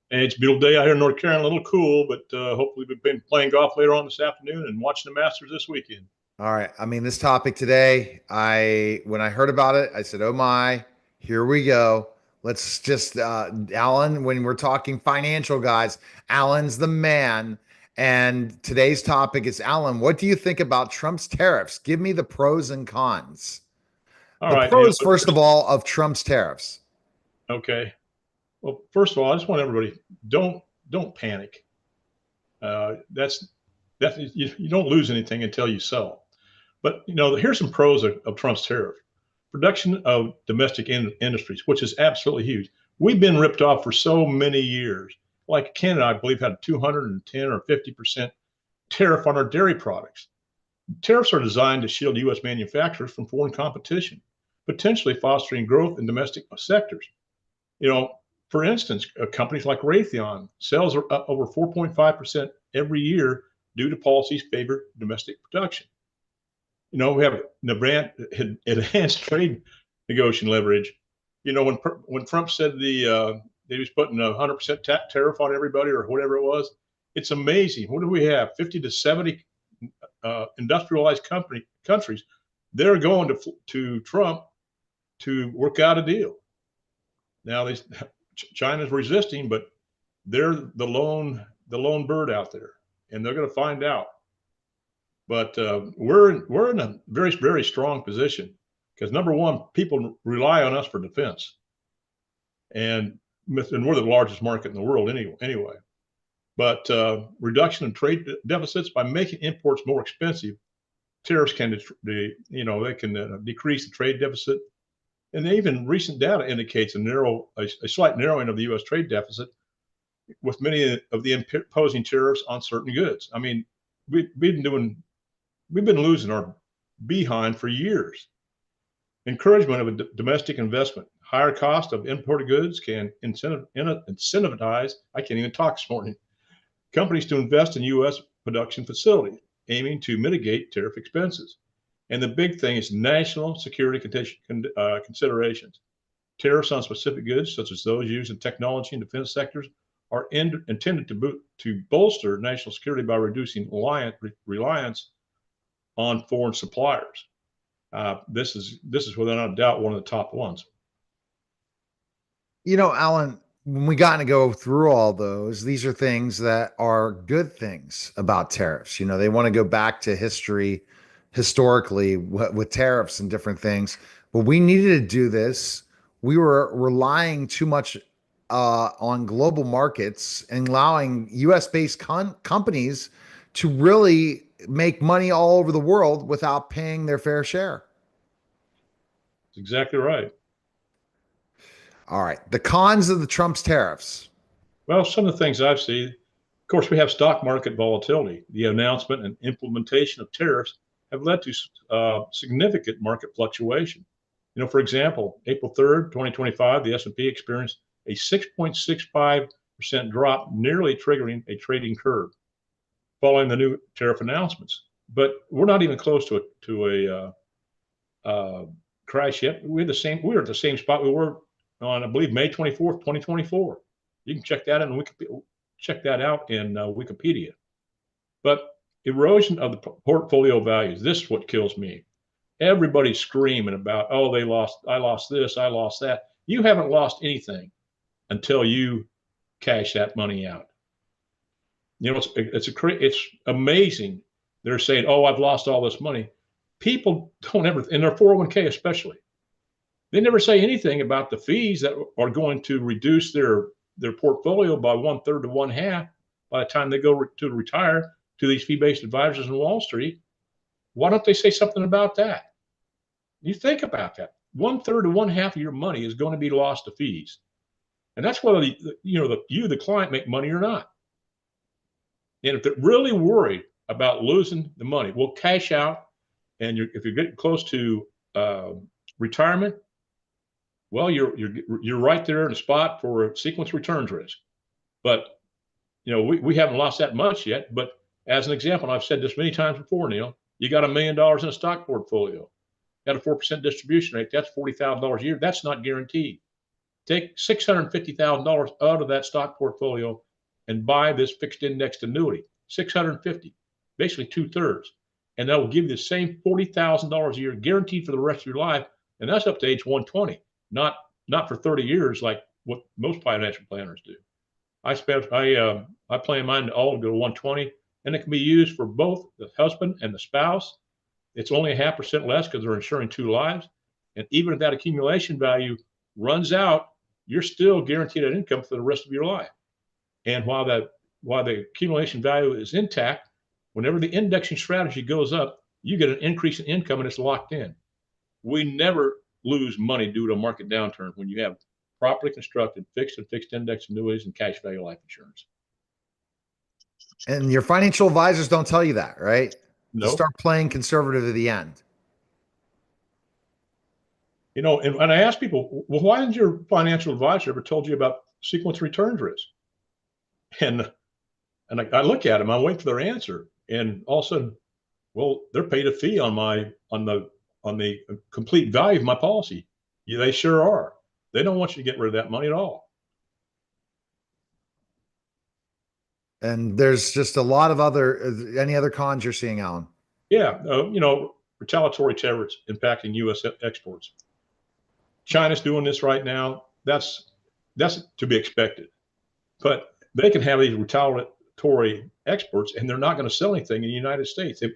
And it's a beautiful day out here in North Carolina, a little cool, but hopefully we've been playing golf later on this afternoon and watching the Masters this weekend. All right. I mean, this topic today, when I heard about it, I said, "Oh my, here we go." Let's just Alan, when we're talking financial guys, Alan's the man. And today's topic is Alan, what do you think about Trump's tariffs? Give me the pros and cons. All The right, pros, first of all, of Trump's tariffs. okay. Well, first of all, I just want everybody don't panic. That's you don't lose anything until you sell. But here's some pros of Trump's tariff: production of domestic industries, which is absolutely huge. We've been ripped off for so many years. Like Canada, I believe, had a 210 or 50% tariff on our dairy products. Tariffs are designed to shield U.S. manufacturers from foreign competition, potentially fostering growth in domestic sectors. You know, for instance, companies like Raytheon sales are up over 4.5% every year due to policies favor domestic production. We have enhanced trade negotiation leverage. When Trump said he was putting 100% tariff on everybody or whatever it was, it's amazing. What do we have? 50 to 70 industrialized countries. They're going to Trump to work out a deal. Now China's resisting, but they're the lone bird out there, and they're going to find out. But we're in a very, very strong position because, number one, people rely on us for defense, and we're the largest market in the world anyway. But reduction in trade deficits by making imports more expensive, tariffs can they can decrease the trade deficit, and even recent data indicates a slight narrowing of the U.S. trade deficit with many of the imposing tariffs on certain goods. I mean, we've been losing our behind for years. Encouragement of a domestic investment. Higher cost of imported goods can incentivize, I can't even talk this morning, companies to invest in U.S. production facilities, aiming to mitigate tariff expenses. And the big thing is national security considerations. Tariffs on specific goods, such as those used in technology and defense sectors, are intended to bolster national security by reducing reliance on foreign suppliers. This is without a doubt one of the top ones. Alan, when we got to go through all those, these are things that are good things about tariffs. They want to go back to historically with tariffs and different things, but we needed to do this. We were relying too much on global markets and allowing US based companies to really make money all over the world without paying their fair share. That's exactly right. All right. The cons of the Trump's tariffs. Well, some of the things I've seen, of course, we have stock market volatility. The announcement and implementation of tariffs have led to significant market fluctuation. For example, April 3rd, 2025, the S&P experienced a 6.65% drop, nearly triggering a trading curve following the new tariff announcements. But we're not even close to a crash yet. We're at the same spot we were on, I believe, May 24th, 2024. You can check that out in Wikipedia. But erosion of the portfolio values. This is what kills me. Everybody's screaming about, oh, I lost this, I lost that. You haven't lost anything until you cash that money out. It's amazing. They're saying, oh, I've lost all this money. People don't ever, in their 401k especially, they never say anything about the fees that are going to reduce their portfolio by 1/3 to 1/2 by the time they go to retire to these fee-based advisors in Wall Street. Why don't they say something about that? You think about that. 1/3 to 1/2 of your money is going to be lost to fees. And that's whether the client, make money or not. And if they're really worried about losing the money, well, cash out. And if you're getting close to retirement, well, you're right there in a spot for sequence returns risk. But we haven't lost that much yet. But as an example, and I've said this many times before, Neil, you got $1 million in a stock portfolio, got a 4% distribution rate. That's $40,000 a year. That's not guaranteed. Take $650,000 out of that stock portfolio and buy this fixed indexed annuity. 650, basically 2/3, and that will give you the same $40,000 a year guaranteed for the rest of your life, and that's up to age 120, not for 30 years like what most financial planners do. I plan mine all to go to 120, and it can be used for both the husband and the spouse. It's only 0.5% less because they're insuring 2 lives, and even if that accumulation value runs out, you're still guaranteed an income for the rest of your life. And while the accumulation value is intact, whenever the indexing strategy goes up, you get an increase in income and it's locked in. We never lose money due to a market downturn when you have properly constructed fixed and fixed index annuities and cash value life insurance. And your financial advisors don't tell you that, right? To No. start playing conservative to the end. And I ask people, well, why didn't your financial advisor ever told you about sequence returns risk? And I look at them, I wait for their answer, and all of a sudden, well, they're paid a fee on the complete value of my policy. Yeah, they sure are. They don't want you to get rid of that money at all. And there's just a lot of any other cons you're seeing, Alan? Yeah, retaliatory tariffs impacting U.S. exports. China's doing this right now. That's to be expected. But they can have these retaliatory exports, and they're not going to sell anything in the United States. They're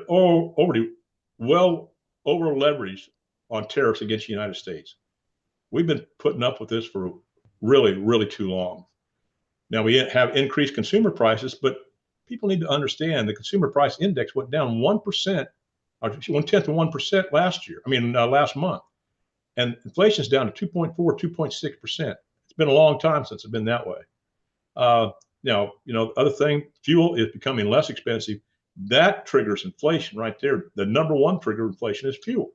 already well over leveraged on tariffs against the United States. We've been putting up with this for really, really too long. Now we have increased consumer prices, but people need to understand the consumer price index went down 1%, or 0.1% last month. And inflation is down to 2.4, 2.6%. It's been a long time since it's been that way. Other thing, fuel is becoming less expensive. That triggers inflation right there. The number one trigger of inflation is fuel,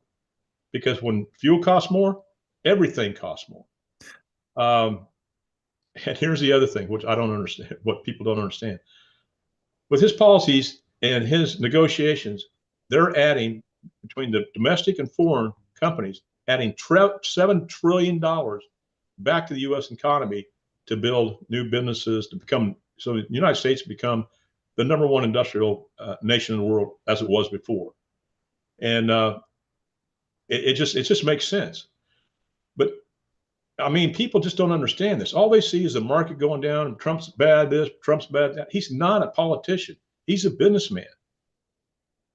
because when fuel costs more, everything costs more. And here's the other thing, which I don't understand, what people don't understand. With his policies and his negotiations, they're adding, between the domestic and foreign companies, adding $7 trillion back to the U.S. economy to build new businesses, so the United States become the number one industrial nation in the world as it was before. And it just makes sense. But I mean, people just don't understand this. All they see is the market going down, and Trump's bad this, Trump's bad that. He's not a politician. He's a businessman.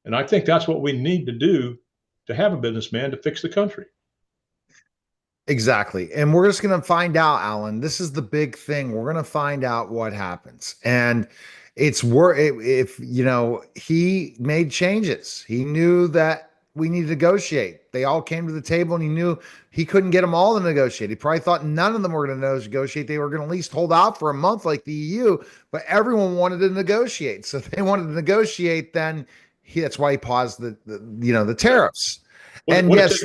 And I think that's what we need to do to have a businessman to fix the country. Exactly. And we're just going to find out, Alan. This is the big thing. We're going to find out what happens. And it's if he made changes. He knew that we need to negotiate. They all came to the table, and he knew he couldn't get them all to negotiate. He probably thought none of them were going to negotiate. They were going to at least hold out for a month like the EU, but everyone wanted to negotiate. So if they wanted to negotiate, then that's why he paused the tariffs. And yes,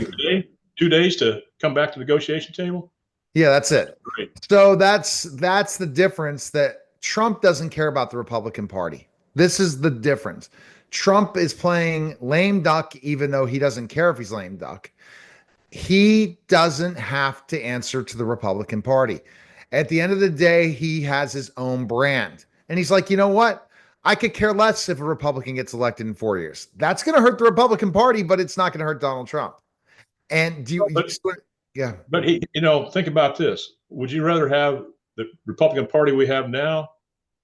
2 days to come back to the negotiation table. Yeah, that's it. Great. So that's the difference, that Trump doesn't care about the Republican Party. This is the difference. Trump is playing lame duck, even though he doesn't care if he's lame duck. He doesn't have to answer to the Republican Party. At the end of the day, he has his own brand. And he's like, you know what? I could care less if a Republican gets elected in 4 years. That's going to hurt the Republican Party, but it's not going to hurt Donald Trump. And yeah. But think about this. Would you rather have the Republican Party we have now,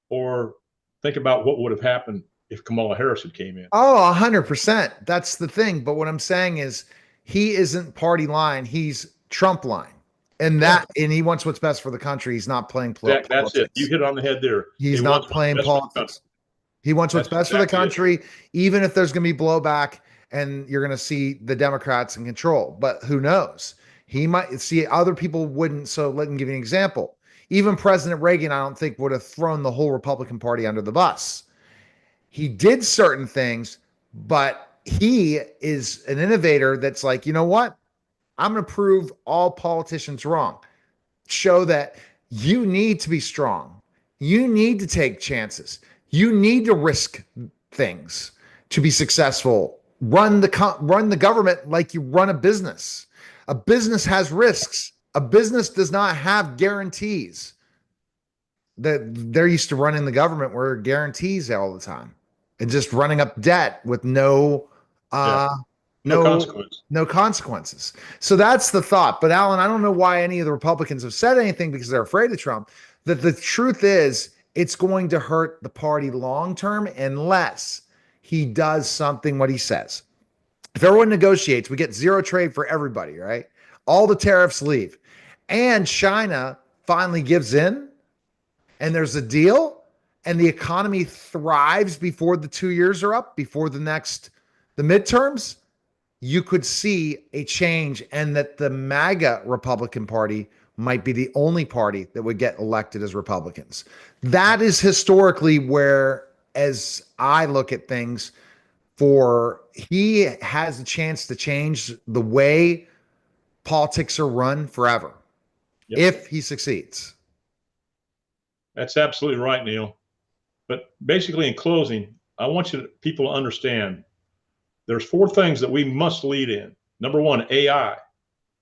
or think about what would have happened if Kamala Harris had came in? Oh, 100%. That's the thing. But what I'm saying is, he isn't party line. He's Trump line. And he wants what's best for the country. He's not playing politics. That's it. You hit it on the head there. He's not playing politics. He wants what's best for the country, even if there's going to be blowback and you're going to see the Democrats in control. But who knows? He might see other people wouldn't. So let me give you an example. Even President Reagan, I don't think, would have thrown the whole Republican Party under the bus. He did certain things, but he is an innovator that's like, you know what? I'm going to prove all politicians wrong. Show that you need to be strong. You need to take chances. You need to risk things to be successful. Run the government like you run a business. A business has risks. A business does not have guarantees. That they're used to running the government where guarantees all the time and just running up debt with Yeah. uh No no consequence. no consequences. So that's the thought. But Alan, I don't know why any of the Republicans have said anything because they're afraid of Trump. That the truth is it's going to hurt the party long term unless he does something what he says. If everyone negotiates, we get zero trade for everybody, right? All the tariffs leave. And China finally gives in and there's a deal and the economy thrives before the 2 years are up, before the midterms, you could see a change and that the MAGA Republican Party might be the only party that would get elected as Republicans. That is historically where, as I look at things, for he has a chance to change the way politics are run forever Yep. if he succeeds. That's absolutely right, Neil. But basically, in closing, I want people to understand there's four things that we must lead in. Number one, AI.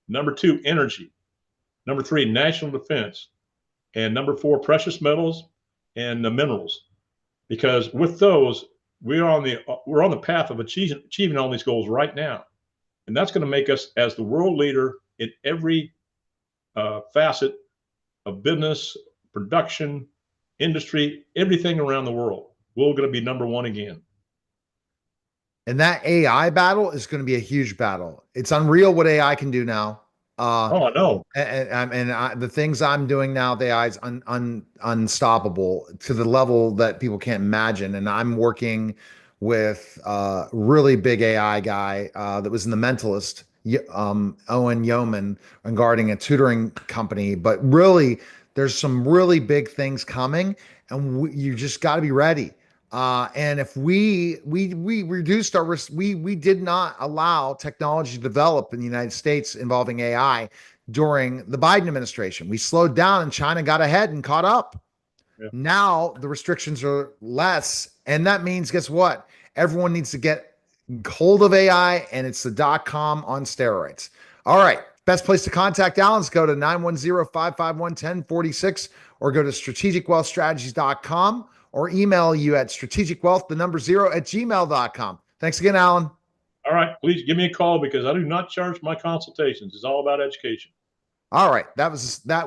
Number two, energy. Number three, national defense. And number four, precious metals and the minerals. Because with those, we're on the path of achieving all these goals right now, and that's going to make us as the world leader in every facet of business, production, industry, everything around the world. We're going to be number one again. And that AI battle is going to be a huge battle. It's unreal what AI can do now. Uh, Oh, I know. the things I'm doing now, the AI is unstoppable to the level that people can't imagine. And I'm working with a really big AI guy that was in The Mentalist, Owen Yeoman, regarding a tutoring company. But really, there's some really big things coming, and you just got to be ready. And if we reduced our risk, we did not allow technology to develop in the United States involving AI during the Biden administration. We slowed down and China got ahead and caught up. Yeah. Now the restrictions are less. And that means, guess what? Everyone needs to get hold of AI and it's the .com on steroids. All right. Best place to contact Alan's go to 910-551-1046 or go to strategicwealthstrategies.com or email you at strategicwealth, the number 0 at gmail.com. Thanks again, Alan. All right. Please give me a call because I do not charge my consultations. It's all about education. All right. That was that.